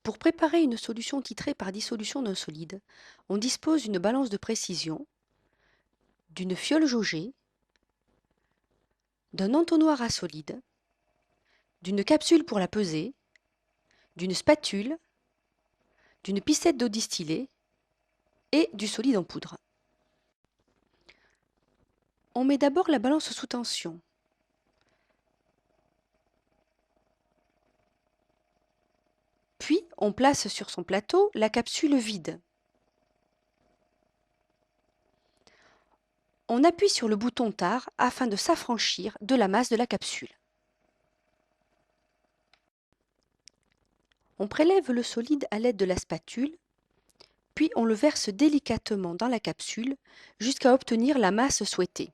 Pour préparer une solution titrée par dissolution d'un solide, on dispose d'une balance de précision, d'une fiole jaugée, d'un entonnoir à solide, d'une capsule pour la peser, d'une spatule, d'une pissette d'eau distillée et du solide en poudre. On met d'abord la balance sous tension. Puis on place sur son plateau la capsule vide. On appuie sur le bouton tare afin de s'affranchir de la masse de la capsule. On prélève le solide à l'aide de la spatule, puis on le verse délicatement dans la capsule jusqu'à obtenir la masse souhaitée.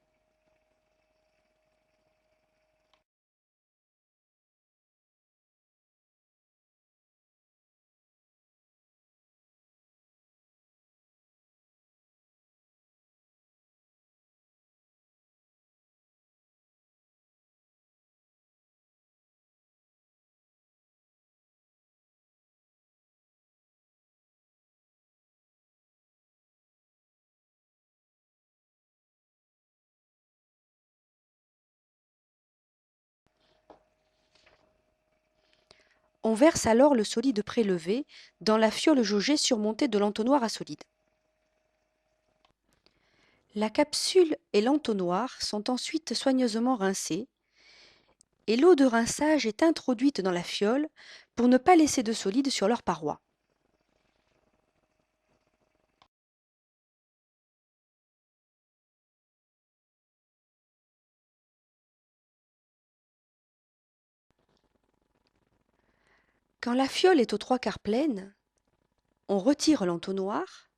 On verse alors le solide prélevé dans la fiole jaugée surmontée de l'entonnoir à solide. La capsule et l'entonnoir sont ensuite soigneusement rincés et l'eau de rinçage est introduite dans la fiole pour ne pas laisser de solide sur leurs parois. Quand la fiole est aux trois quarts pleine, on retire l'entonnoir,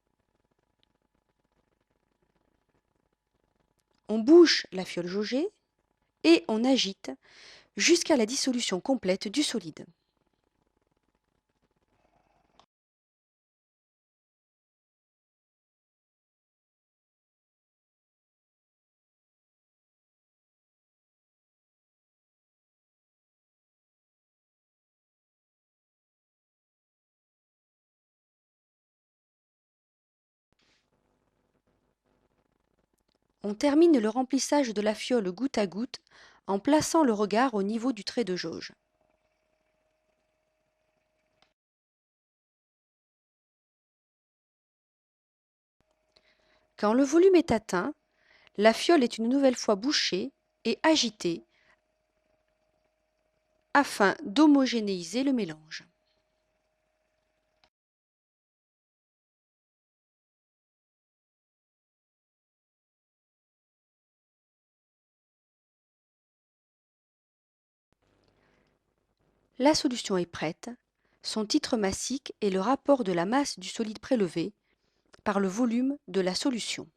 on bouche la fiole jaugée et on agite jusqu'à la dissolution complète du solide. On termine le remplissage de la fiole goutte à goutte en plaçant le regard au niveau du trait de jauge. Quand le volume est atteint, la fiole est une nouvelle fois bouchée et agitée afin d'homogénéiser le mélange. La solution est prête, son titre massique est le rapport de la masse du solide prélevé par le volume de la solution.